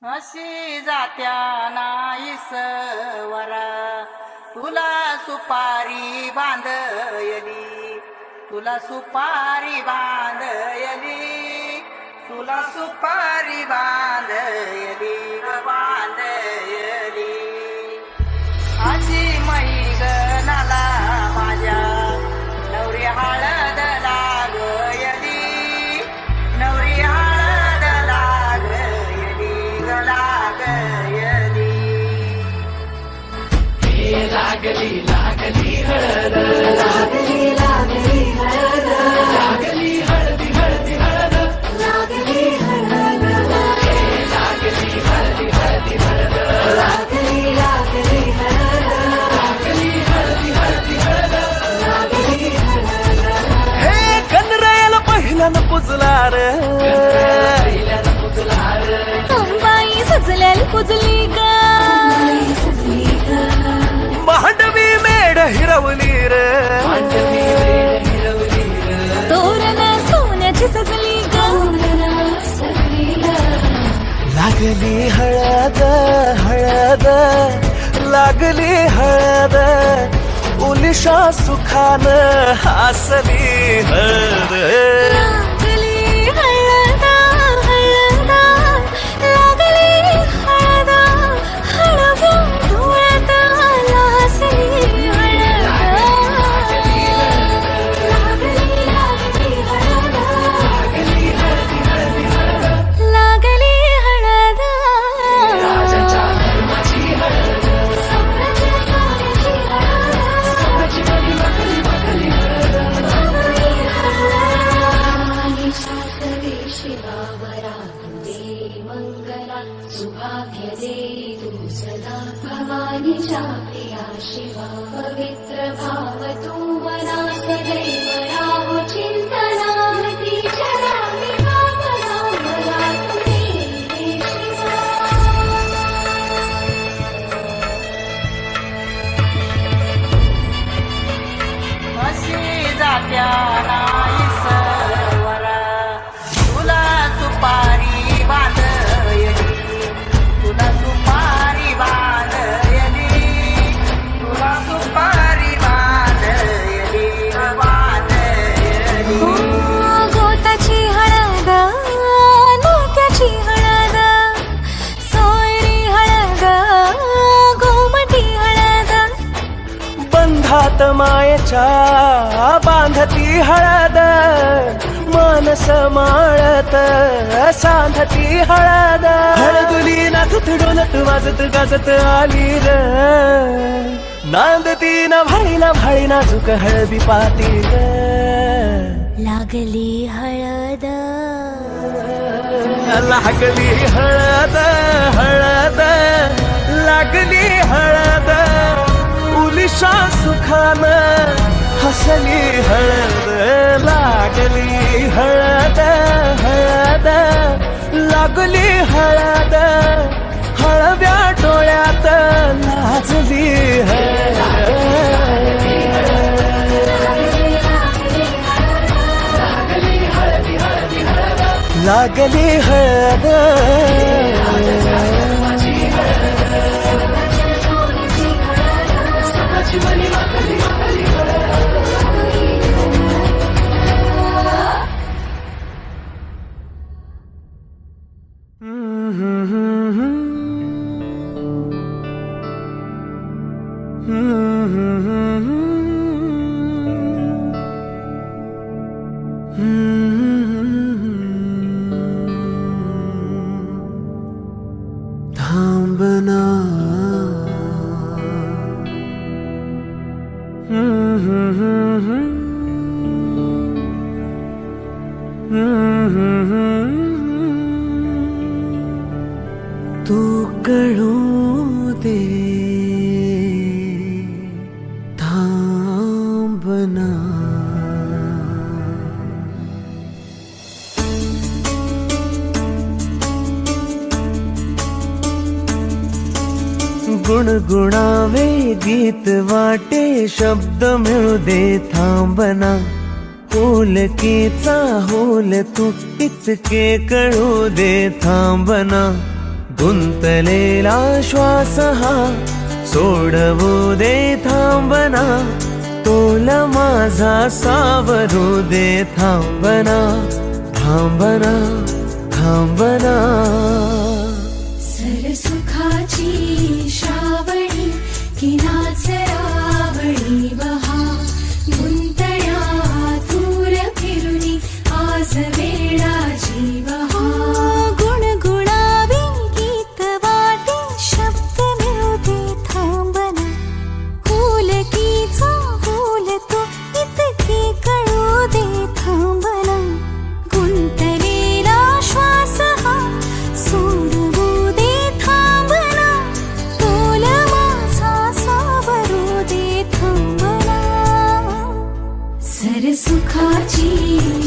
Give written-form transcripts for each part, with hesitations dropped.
अशी जात्या नाईसवरा तुला सुपारी बांधयली, तुला सुपारी बांधयली, तुला सुपारी बांधयली बांधयली. अशी मैगनाला माझ्या नवरी हळद लागयली, नवरी हळद लागयली लागयली. हे लागली लागली हळद, लागली लागली हळद, लागली हळदी हळदी हळद, लागली हळद, हे लागली हळदी हळदी हळद, लागली लागली हळद, लागली हळदी हळदी हळद. लागली हळद. हे कनरायाला पहिल्यानं पुजला रे, पहिल्यानं पुजला रे, अंबाई सजल्याल पुजली ग, बाई सजली ग, मांडवी मेढ हिरवली रे, मांडवी वेळ हिरवली रे, तोरण सोन्याची सजली ग, तोरण सजली ग. लागली हळद हळद, लागली हळद, उलिशा सुखान हसली हळद. लागली हळद हळद, लागली हळद, हळव्या डोळ्यात लाजली हळद. लागली लागली हळद, लागली हळदी हळदी हळद. लागली हळद. राजाच्या धर्माची हळद, साम्राज्य साऱ्याची हळद, स्वतःची बली बकली बकली हळद. लागली हळद. सासरे शिवावरा दे मंगला, सुभाग्य दे तू सदा भवानीच्या प्रिया शिवा. पवित्र भाव तू मनात दैव राहो चिंतना, तीच्या नामी भावना मला तुम्ही दे शिवा. अशी जात्या नाईसवरा तुला सुपारी बांधयली, तुला सुपारी बांधयली, तुला सुपारी बांधयली बांधयली. गोताची हळद, नात्याची हळद, सोयरी हळद, गोमटी हळद. बंधात मायेच्या बांधती हळद, मानस माळत सांधती हळद. हळदुली नाचत डोलत वाजत गाजत आली र, नांदती न भाळीला भाळी नाजूक हळदी पाती र. लागली हळद, लागली हळद हळद, लागली हळद, उलिशा सुखान हसली हळद. लागली हळद हळद, लागली हळद, हळव्या डोळ्यात लाजली हळद. लागली हळद. स्वतःची बली बकली बकली हळद. थांबना, तू कळू दे थांबना. गुणगुणावे गीत वाटे, शब्द मिळू दे थांबना. होलकीचा होल तू इतके कळू दे थांबना. गुंतलेला श्वास हा सोडवू दे थांबना, तोल माझा सावरू दे थांबना, थांबना, थांबना. सरसुखाची श्रावणी की नाचरावळी बहा, गुंतण्या दूर फिरुनी आज वेळाची बहा. गुणगुणावी गीत वाटे शब्द मिळू दे थांबना, फुलकीचा फुल तो इतके कळू दे थांबना. गुंतलेला श्वास हा सोडवू दे थांबना, तोल माझा सावरू दे थांबना. सरसुखाची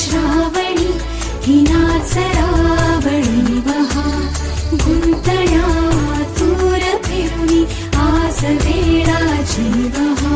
श्रावणी ही नाचरावळी बहा, गुंतण्या दूर फिरुनी आज वेळाची बहा.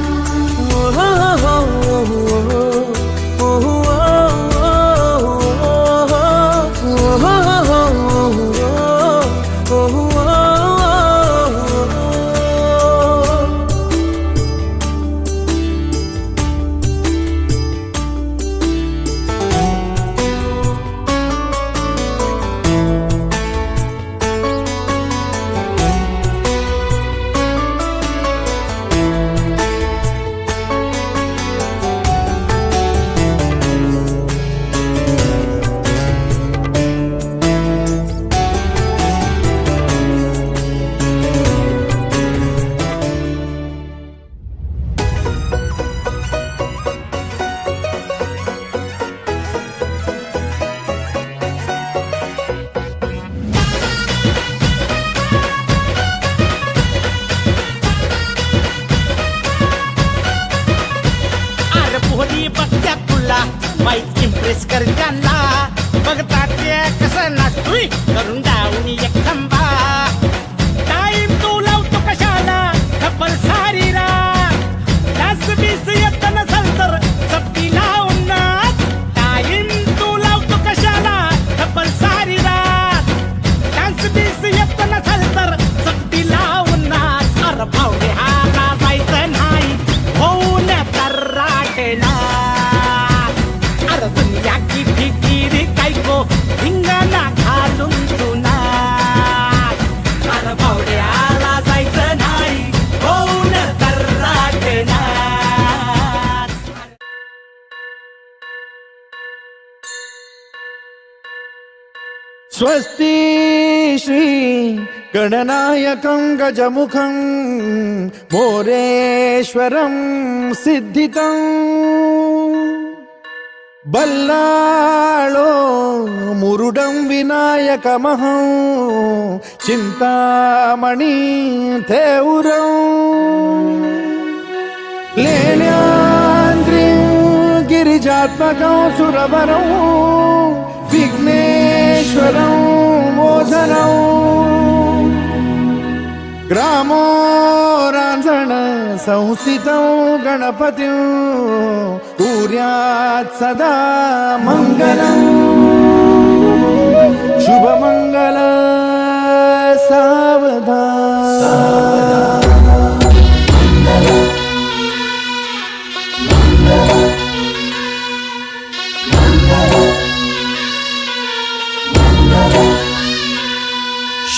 वाईट इम्प्रेस कर त्यांना, बघता ते कसं नाचतोय करून डाऊन एक खंबा. टाईम तू लावतो कशाला खबर सारी रात, डास बीस येत नसल तर चपटी लावून नाच. टाईम तू लावतो कशाला खबर सारी रात, डास बीस येत नसल तर चपटी लावून नाच. अरे भावडे हा जायचं नाही होऊन कराटे ना. दुनिया की फिकीरी काय को धिंगाणा घालून तुना. अरे भावड्याला जायचं नाही होऊन कराटे ना. स्वस्ति श्री गणनायकं गजमुखं मोरेश्वरं सिद्धितं. बल्लाळो मुरुडं विनायकमहं चिंतामणि थेउरं. लेण्याद्रिं गिरिजात्मकं सुरवरं विघ्नेश्वरं मोझनं. ग्रामो रांझण संस्थितं गणपतिं कुर्यात् सदा मंगलं. शुभमंगल सावधान.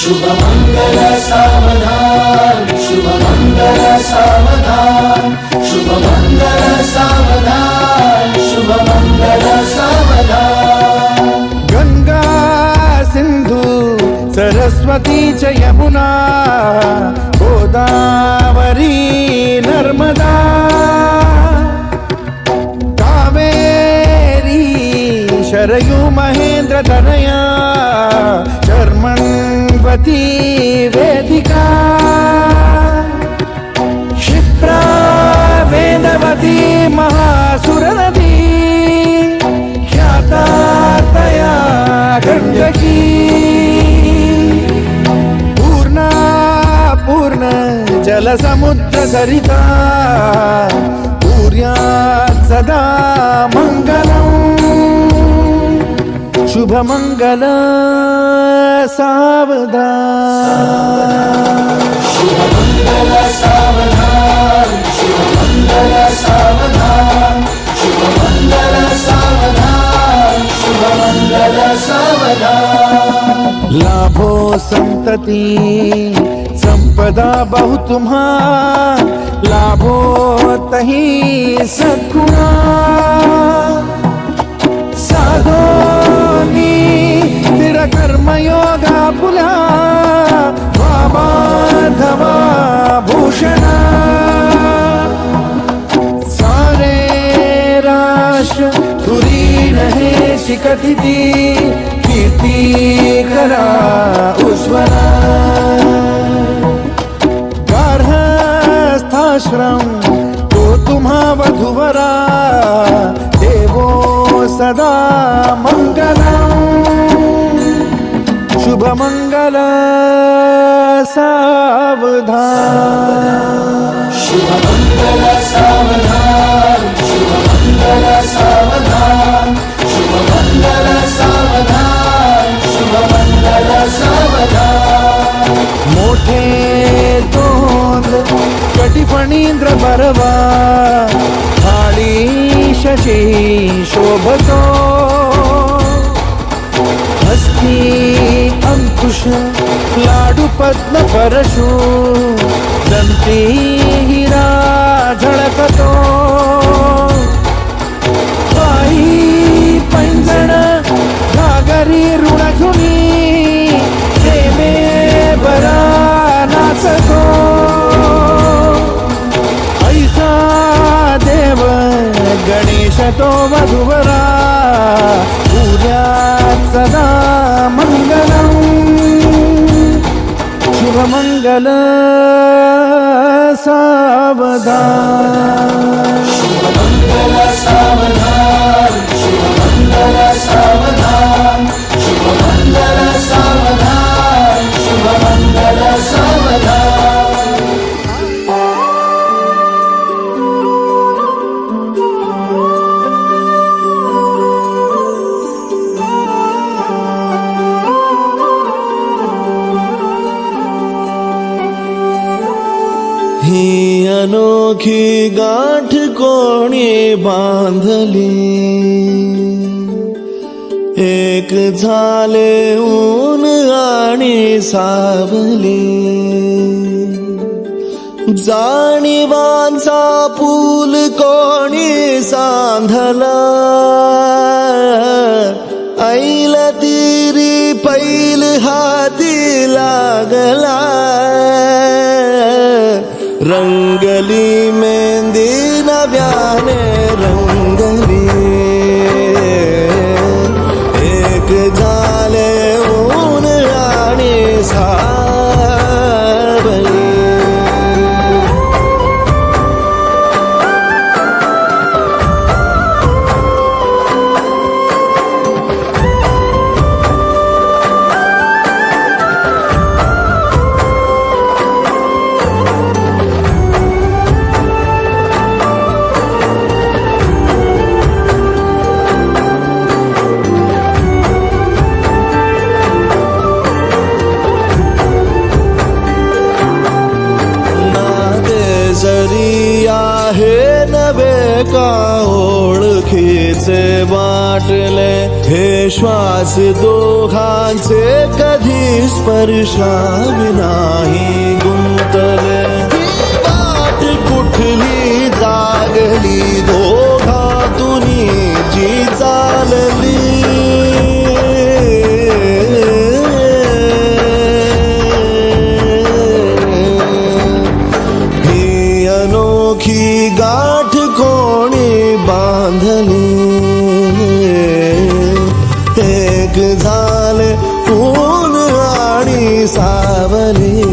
शुभमंगल सावधान, शुभमंगल सावधान, शुभमंगल सावधान, शुभमंगल सावधान. गंगा सिंधु सरस्वती च यमुना गोदावरी नर्मदा. कावेरी शरयू महेंद्र तनया शर्मण्वती वेदिका. क्षिप्रा वेदवती महासुरनदी ख्याता तया गंडकी. पूर्णा पूर्ण जलसमुद्र सरिता कुर्यात् सदा मंगलं. शुभमंगल सावधान. शुभमंगल सावधान शुभमंगल सावधान शुभमंगल सावधान शुभमंगल सावधान लाभो संतति संपदा बहु तुम्हा लाभो तही सद्गुणा साधोनी स्थिर कर्मयोगा पुला माधवा भूषणा सारे राष्ट्र तुरीन हे शिकतिती कीर्ती करा उज्ज्वला गार्हस्थाश्रम तो तुम्हा वधुवरा देवो सदा मंगलम शुभ मंगल सावधान शुभ मंगल सावधान शुभ मंगल सावधान शुभ मंगल सावधान शुभ मंगल सावधान मोठे तोंड कटिफणींद्र बरवा थाळी शशी शोभतो हस्ती अंकुश लाडू पद्म परशु दंती हिरा झळकतो पायी पैंजण घागरी ऋणझुनी प्रेमे बरा नाचतो ऐसा देव गणेश तो वधुवरा पूज्यात सदा मंगलम शुभ मंगल सावधान शुभ मंगल सावधान शुभ मंगल सावधान शुभ मंगल सावधान शुभ मंगल सावधान ही अनोखी गाठ कोणी बांधली एक झाले ऊन आणि सावली जाणीवांचा पूल कोणी सांधला ऐल तिरी पैल हाती लागला रंगली मेहंदी नव्याने रंगली एक झाले ऊन आणि सावली का ओळखीचे वाटले हे श्वास दोघांचे कधी स्पर्शावी नाही गुंतले वाट कुठली जागली दोघातुनी जी चालली ही अनोखी गाठ कोणी बांधली एक झाले ऊन आणि सावली